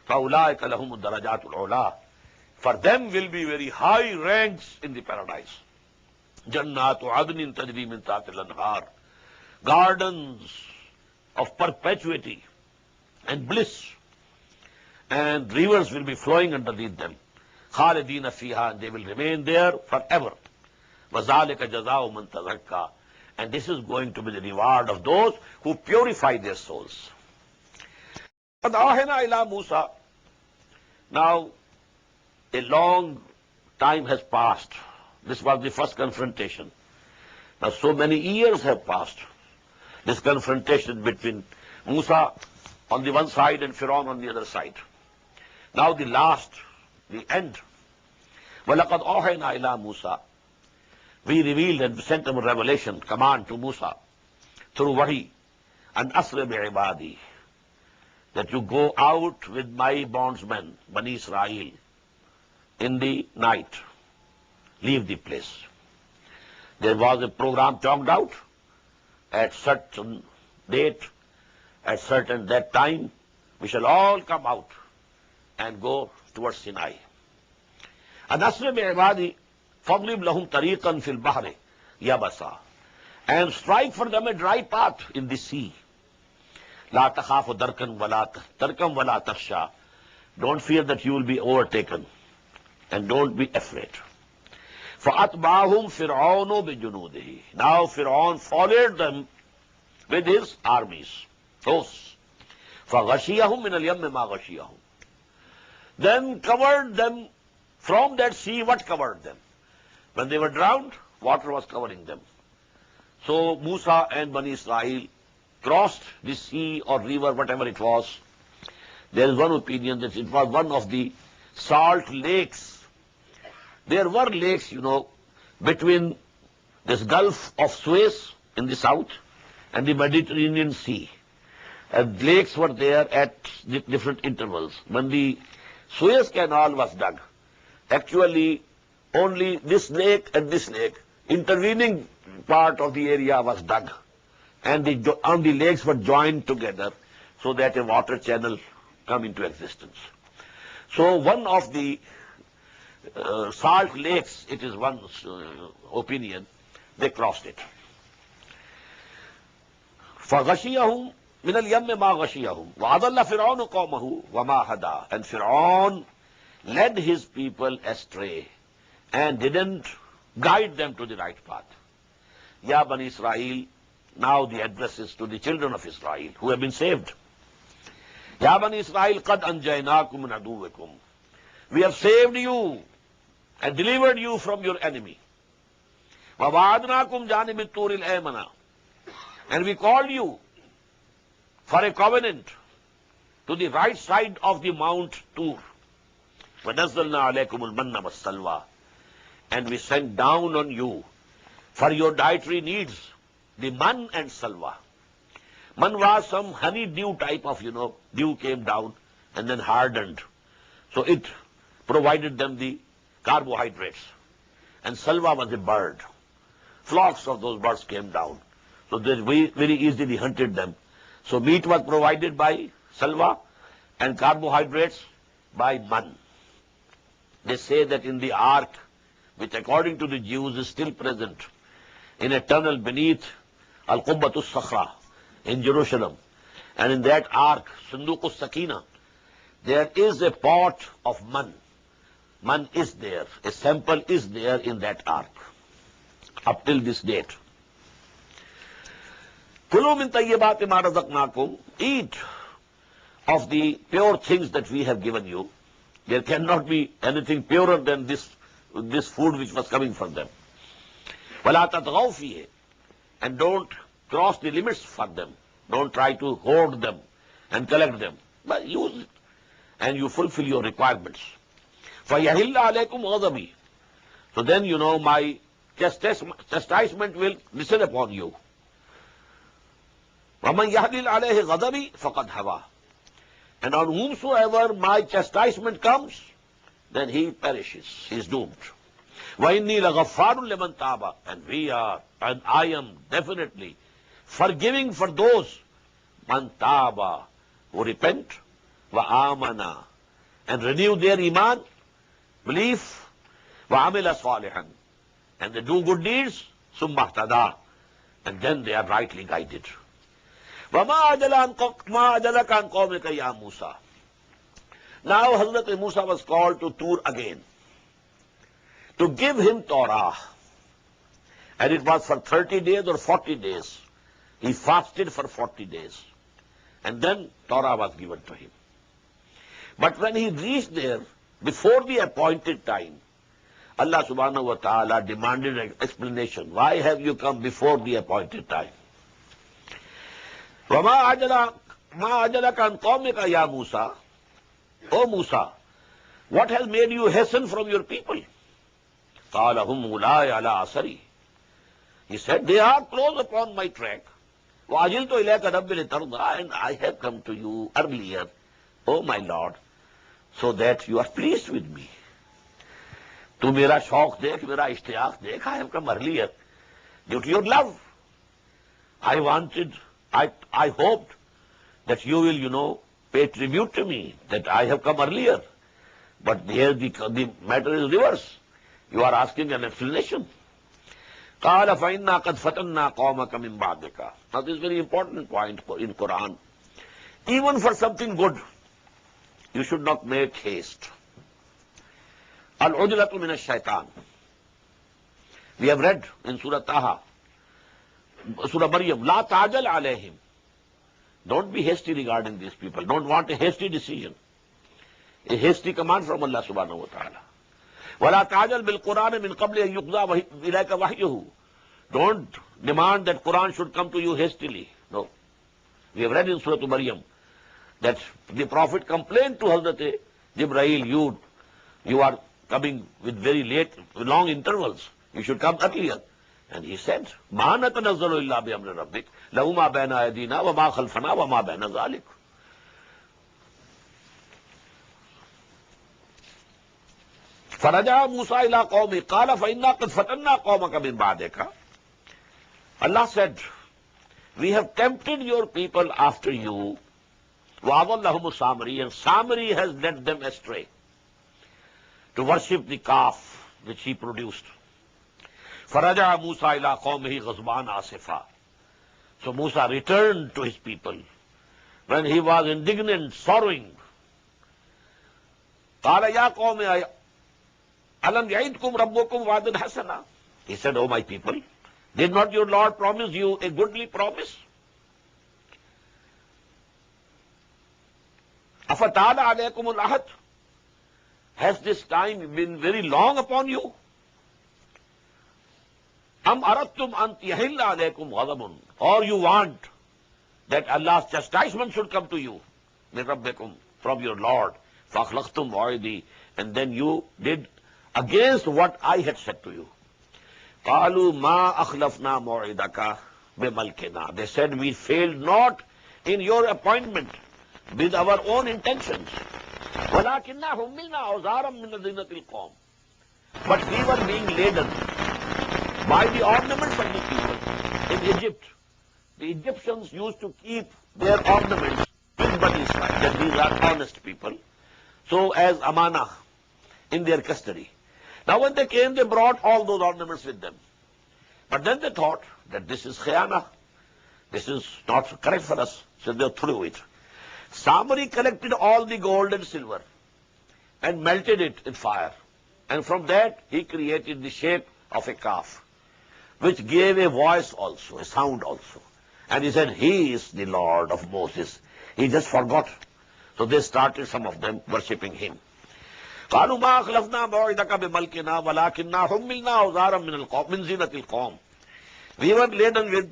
فَأُولَٰئِكَ لَهُمُ الدَّرَجَاتُ الْعُلَىٰ. For them will be very high ranks in the paradise. جَنَّاتُ عَدْنٍ تَجْرِي مِن تَحْتِهَا الْأَنْهَارُ. Gardens of perpetuity and bliss, and rivers will be flowing underneath them. خَالِدِينَ فِيهَا. And they will remain there forever. وَذَلِكَ جَزَاءُ مَن تَزَكَّىٰ. And this is going to be the reward of those who purify their souls. قَدْ أَوْحَيْنَا إِلَىٰ مُوسَىٰ. Now, a long time has passed. This was the first confrontation. Now, so many years have passed. This confrontation between Musa on the one side and Fir'aun on the other side. Now the end. وَلَقَدْ أَوْحَيْنَا إِلَىٰ مُوسَىٰ. We revealed and sent a revelation, command to Musa through Wahi, and أَسْرِ بِعِبَادِي. That you go out with my bondsmen, Bani Israel, in the night. Leave the place. There was a program chalked out at certain date, at certain that time. We shall all come out and go towards Sinai. And أَسْرِ بِعِبَادِي فَاضْرِبْ لَهُمْ طَرِيقًا فِي الْبَحْرِ يَبَسًا. And strike for them a dry path in the sea. لَا تَخَافُ دَرْكًا وَلَا تَخْشَىٰ. Don't fear that you will be overtaken, and don't be afraid. فَأَتْبَعَهُمْ فِرْعَوْنُ بِجُنُودِهِ. Now Fir'aun followed them with his armies, hosts. فَغَشِيَهُمْ مِنَ الْيَمِّ مَا غَشِيَهُمْ. Then covered them from that sea. What covered them? When they were drowned, water was covering them. So Musa and Bani Israel crossed the sea or river, whatever it was. There is one opinion that it was one of the salt lakes There were lakes, between this Gulf of Suez in the south and the Mediterranean Sea. And lakes were there at different intervals. When the Suez Canal was dug, actually only this lake and this lake, intervening part of the area was dug, and the lakes were joined together so that a water channel come into existence. So one of the salt lakes, it is one's opinion, they crossed it. فَغَشِيَهُمْ مِنَ الْيَمِّ مَا غَشِيَهُمْ وَأَضَلَّ فِرْعَوْنُ قَوْمَهُ وَمَا هَدَى. And Fir'aun led his people astray and didn't guide them to the right path. Ya Bani Israel, now the address is to the children of Israel who have been saved. Ya Bani Israel, قَدْ أَنْجَيْنَاكُمْ مِنْ عَدُوِّكُمْ. We have saved you and delivered you from your enemy. وَوَعَدْنَاكُمْ جَانِبِ الطُّورِ الْأَيْمَنَ. And we called you for a covenant to the right side of the Mount Tur. وَنَزَّلْنَا عَلَيْكُمُ الْمَنَّ وَالسَّلْوَى. And we sent down on you for your dietary needs the man and salwa. Man was some honey dew type of, dew came down and then hardened. So it provided them the carbohydrates. And salwa was a bird. Flocks of those birds came down. So they very easily hunted them. So meat was provided by salwa and carbohydrates by man. They say that in the ark, which according to the Jews is still present, in a tunnel beneath Al-Qubbatus Sakhra in Jerusalem, and in that ark, Sunduqus Sakina, there is a pot of man. Man is there. A sample is there in that ark up till this date. Kulu min tayyibati ma razaqnakum. Eat of the pure things that we have given you. There cannot be anything purer than this food which was coming from them. وَلَا تَطْغَوْا فِيهِ. And don't cross the limits for them. Don't try to hoard them and collect them. But use it and you fulfill your requirements. فَيَحِلَّ عَلَيْكُمْ غَضَبِي. So then, my chastisement will descend upon you. وَمَنْ يَحْلِلْ عَلَيْهِ غَضَبِي فَقَدْ هَوَى. And on whomsoever my chastisement comes, then he perishes, he is doomed. وَإِنِّي لَغَفَّارٌ لِمَنْ تَابَ. And I am definitely forgiving for those man taba, who repent, وَآمَنَا, and renew their iman, belief, وَعَمِلَ صَالِحًا, and they do good deeds, ثُمَّ اهْتَدَى, and then they are rightly guided. وَمَا أَجَلَكَ عَنْ قَوْمِكَ يَا مُوسَى. Now Hazrat Musa was called to Tur again to give him Torah. And it was for 30 days or 40 days. He fasted for 40 days. And then Torah was given to him. But when he reached there, before the appointed time, Allah subhanahu wa ta'ala demanded an explanation. Why have you come before the appointed time? وَمَا أَجَلَكَ عَنْ قَوْمِكَ يَا مُوسَى. O Musa, what has made you hasten from your people? قَالَ هُمْ أُولَٰئِ عَلَىٰ أَثَرِي. He said, they are close upon my track. وَعَجِلْتُ إِلَيْكَ رَبِّ لِتَرْضَىٰ. And I have come to you earlier, O my Lord, so that you are pleased with me. Tu mera shauq dekh, mera ishtiyaq dekh, I have come earlier due to your love. I hoped that you will, pay tribute to me, that I have come earlier. But here the matter is reverse. You are asking an explanation. قَالَ فَإِنَّا قَدْ فَتَنَّا قَوْمَكَ مِنْ بَعْدِكَ. Now this is a very important point in Quran. Even for something good, you should not make haste. Al-ujlatu min ash-shaytan. We have read in Surah Taha, Surah Maryam, La ta'jal alayhim. Don't be hasty regarding these people. Don't want a hasty decision. A hasty command from Allah subhanahu wa ta'ala. وَلَا تَعْجَلْ بِالْقُرْآنِ مِنْ قَبْلِ أَنْ يُقْضَىٰ إِلَيْكَ وَحْيُهُ. Don't demand that Quran should come to you hastily. No. We have read in Surah Maryam that the Prophet complained to Hazrat Jibreel, you are coming with very late, long intervals. You should come earlier. And he said, مَا نَتَنَزَّلُ إِلَّا بِأَمْرِ رَبِّكَ لَهُ مَا بَيْنَ أَيْدِينَا وَمَا خَلْفَنَا وَمَا بَيْنَ ذَلِكَ. فَرَجَعَ مُوسَىٰ إِلَىٰ قَوْمِهِ قَالَ فَإِنَّا قَدْ فَتَنَّا قَوْمَكَ مِن بَعْدِكَ. Allah said, we have tempted your people after you. وَأَضَلَّهُمُ السَّامِرِيُّ, and Samiri has led them astray to worship the calf which he produced. فَرَجَعَ مُوسَىٰ إِلَىٰ قَوْمِهِ غَضْبَانَ آسِفًا. So Musa returned to his people when he was indignant, sorrowing. قَالَ يَا قَوْمِ أَلَمْ يَعِدْكُمْ رَبُّكُمْ وَعْدًا حَسَنًا. He said, O my people, did not your Lord promise you a goodly promise? أَفَطَالَ عَلَيْكُمُ الْعَهْدُ. Has this time been very long upon you? أَمْ أَرَدْتُمْ أَنْ يَحِلَّ عَلَيْكُمْ غَضَبٌ. Or you want that Allah's chastisement should come to you, مِنْ رَبِّكُمْ, from your Lord. فَأَخْلَقْتُمْ مَوْعِدِي, and then you did against what I had said to you. قَالُوا مَا أَخْلَفْنَا مَوْعِدَكَ بِمَلْكِنَا. They said, we failed not in your appointment with our own intentions. وَلَكِنَّا حُمِّلْنَا أَوْزَارًا مِنَ زِينَةِ الْقَوْمِ. But we were being laden by the ornaments of the people. In Egypt, the Egyptians used to keep their ornaments in Bani Israel, that these are honest people, so as amana in their custody. Now when they came, they brought all those ornaments with them. But then they thought that this is khayana, this is not correct for us, so they threw it. Samari collected all the gold and silver and melted it in fire. And from that he created the shape of a calf, which gave a voice also, a sound also. And he said, he is the Lord of Moses. He just forgot. So they started, some of them, worshipping him. قالوا ما أخلفنا موعدك بملكنا ولكننا حملنا أوزارا من زينة القوم. We were laden with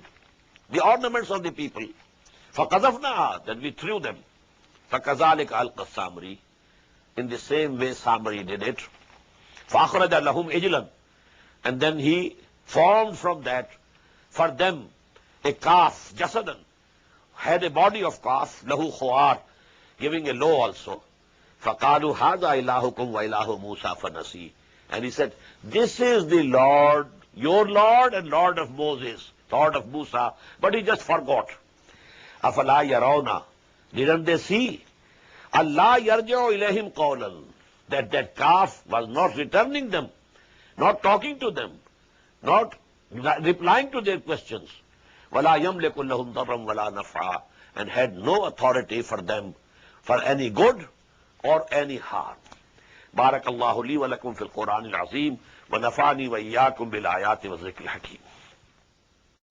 the ornaments of the people. فقذفناها, then we threw them. فكذلك ألقى السامري, in the same way Samari did it. فأخرج لهم عجلا, and then he formed from that for them a calf, jasadan, had a body of calf, lahu khuar, giving a low also. فَقَالُوا هَذَا إِلَهُكُمْ وَإِلَهُ مُوسَى فَنَسِي. And he said, this is the Lord, your Lord and Lord of Moses, Lord of Musa, but he just forgot. أَفَلَا يَرَوْنَا, didn't they see? Allah يَرْجِعُ إِلَيْهِمْ قَوْلًا, that calf was not returning them, not talking to them, not replying to their questions. وَلَا يَمْلِكُ لَهُمْ ضَرًّا وَلَا نَفْعًا, and had no authority for them for any good or any harm. بارك الله لي ولكم في القرآن العظيم ونفعني وإياكم بالآيات والذكر الحكيم.